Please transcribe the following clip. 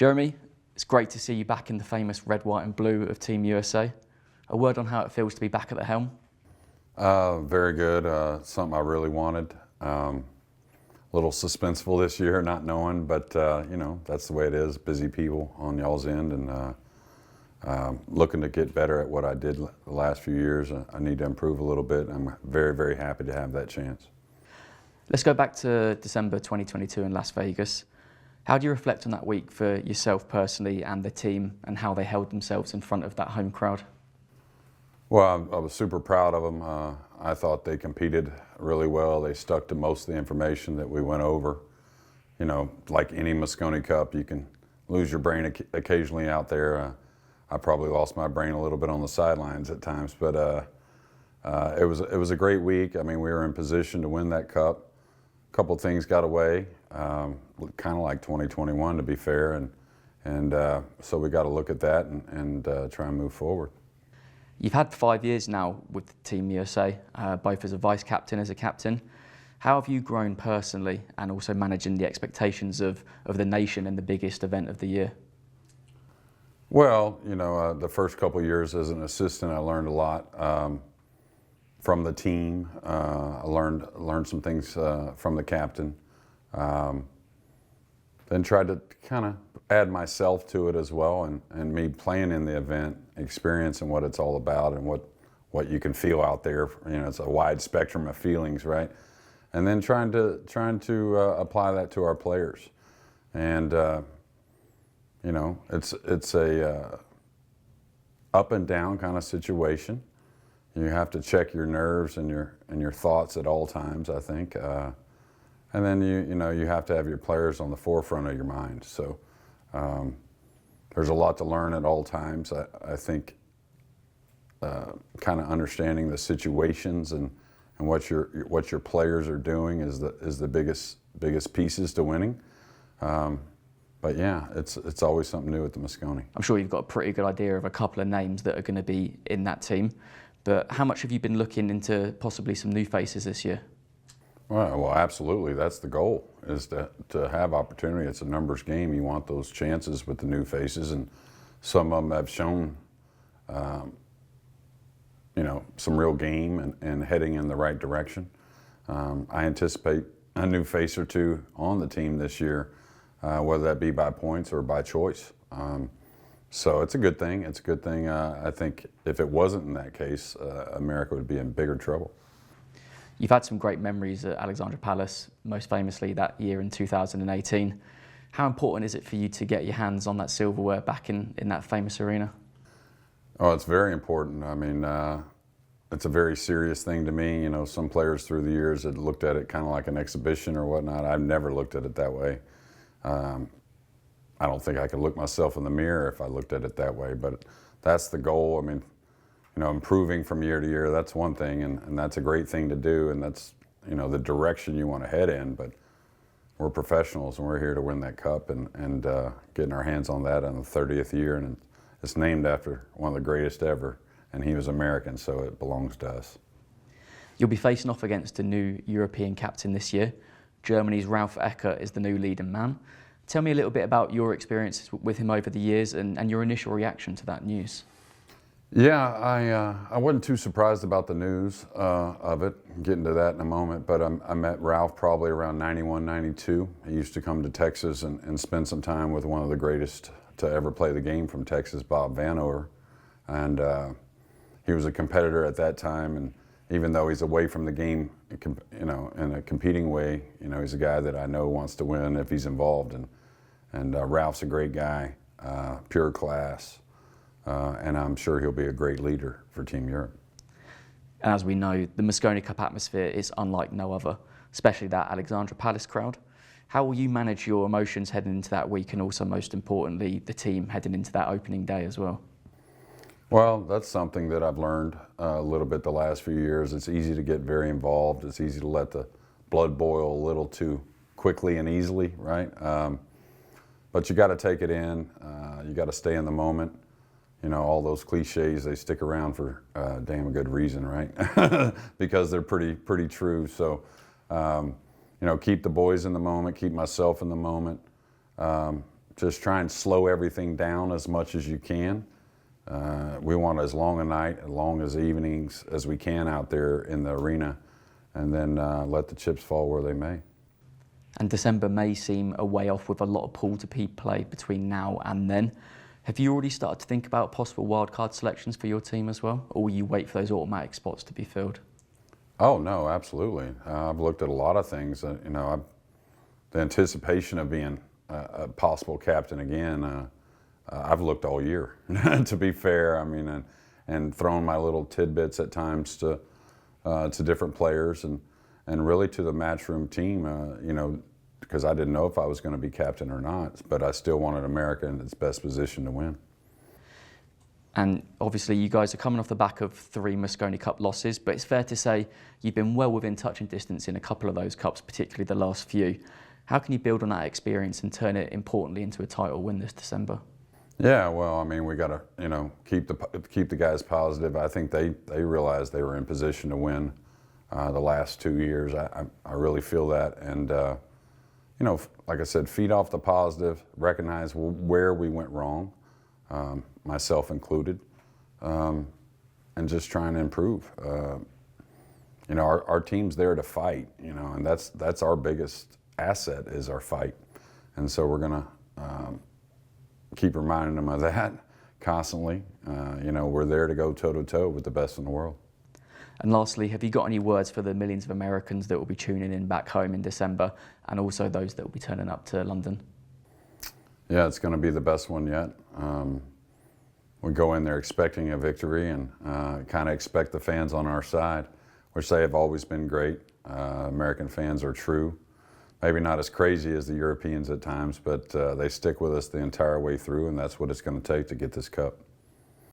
Jeremy, it's great to see you back in the famous red, white and blue of Team USA. A word on how it feels to be back at the helm? Very good. Something I really wanted. A little suspenseful this year, not knowing, but you know, that's the way it is. Busy people on y'all's end, and looking to get better at what I did the last few years. I need to improve a little bit. I'm very, very happy to have that chance. Let's go back to December 2022 in Las Vegas. How do you reflect on that week for yourself personally and the team, and how they held themselves in front of that home crowd? Well, I was super proud of them. I thought they competed really well. They stuck to most of the information that we went over. You know, like any Mosconi Cup, you can lose your brain occasionally out there. I probably lost my brain a little bit on the sidelines at times, but it was a great week. I mean, we were in position to win that cup. A couple of things got away, kind of like 2021 to be fair, and so we got to look at that and try and move forward. You've had 5 years now with Team USA, both as a vice captain, as a captain. How have you grown personally and also managing the expectations of the nation in the biggest event of the year? Well, you know, the first couple of years as an assistant, I learned a lot from the team. I learned some things from the captain. Then tried to kind of add myself to it as well, and me playing in the event, experiencing what it's all about and what you can feel out there. You know, it's a wide spectrum of feelings, right? And then trying to apply that to our players. And you know, it's a up and down kind of situation. You have to check your nerves and your thoughts at all times, I think. And then you know you have to have your players on the forefront of your mind. So there's a lot to learn at all times. I think kind of understanding the situations and what your players are doing is the biggest pieces to winning. But yeah, it's always something new at the Mosconi. I'm sure you've got a pretty good idea of a couple of names that are going to be in that team. But how much have you been looking into possibly some new faces this year? Well, absolutely. That's the goal, is to have opportunity. It's a numbers game. You want those chances with the new faces, and some of them have shown, you know, some real game and heading in the right direction. I anticipate a new face or two on the team this year, whether that be by points or by choice. So it's a good thing. It's a good thing. I think if it wasn't in that case, America would be in bigger trouble. You've had some great memories at Alexandra Palace, most famously that year in 2018. How important is it for you to get your hands on that silverware back in that famous arena? Oh, it's very important. I mean, it's a very serious thing to me. You know, some players through the years had looked at it kind of like an exhibition or whatnot. I've never looked at it that way. I don't think I could look myself in the mirror if I looked at it that way, but that's the goal. I mean, you know, improving from year to year, that's one thing, and that's a great thing to do, and that's, you know, the direction you want to head in, but we're professionals and we're here to win that cup and getting our hands on that in the 30th year, and it's named after one of the greatest ever, and he was American, so it belongs to us. You'll be facing off against a new European captain this year. Germany's Ralf Eckert is the new leading man. Tell me a little bit about your experiences with him over the years and your initial reaction to that news. Yeah, I wasn't too surprised about the news of it. Getting to that in a moment, but I met Ralph probably around 91, 92. He used to come to Texas and spend some time with one of the greatest to ever play the game from Texas, Bob Vanover. And he was a competitor at that time, and even though he's away from the game, you know, in a competing way, you know, he's a guy that I know wants to win if he's involved. And Ralph's a great guy, pure class. And I'm sure he'll be a great leader for Team Europe. And as we know, the Mosconi Cup atmosphere is unlike no other, especially that Alexandra Palace crowd. How will you manage your emotions heading into that week, and also, most importantly, the team heading into that opening day as well? Well, that's something that I've learned a little bit the last few years. It's easy to get very involved. It's easy to let the blood boil a little too quickly and easily, right? But you got to take it in. You got to stay in the moment. You know, all those cliches, they stick around for damn good reason, right? Because they're pretty true. So, you know, keep the boys in the moment, keep myself in the moment. just try and slow everything down as much as you can. We want as long a night, as long as evenings as we can out there in the arena, and then let the chips fall where they may. And December may seem a way off with a lot of pool to play between now and then. Have you already started to think about possible wildcard selections for your team as well, or will you wait for those automatic spots to be filled? Oh no, absolutely. I've looked at a lot of things. The anticipation of being a possible captain again. I've looked all year, to be fair. I mean, and thrown my little tidbits at times to different players and really to the Matchroom team, because I didn't know if I was going to be captain or not, but I still wanted America in its best position to win. And obviously you guys are coming off the back of 3 Mosconi Cup losses, but it's fair to say you've been well within touch and distance in a couple of those cups, particularly the last few. How can you build on that experience and turn it importantly into a title win this December? Yeah, well, I mean, we got to, keep the guys positive. I think they realized they were in position to win the last 2 years. I really feel that, and like I said, feed off the positive, recognize where we went wrong, myself included, and just trying to improve. Our team's there to fight, and that's our biggest asset is our fight, and so we're gonna keep reminding them of that constantly. We're there to go toe-to-toe with the best in the world. And lastly, have you got any words for the millions of Americans that will be tuning in back home in December, and also those that will be turning up to London? Yeah, it's going to be the best one yet. We go in there expecting a victory and kind of expect the fans on our side, which they have always been great. American fans are true. Maybe not as crazy as the Europeans at times, but they stick with us the entire way through, and that's what it's going to take to get this cup.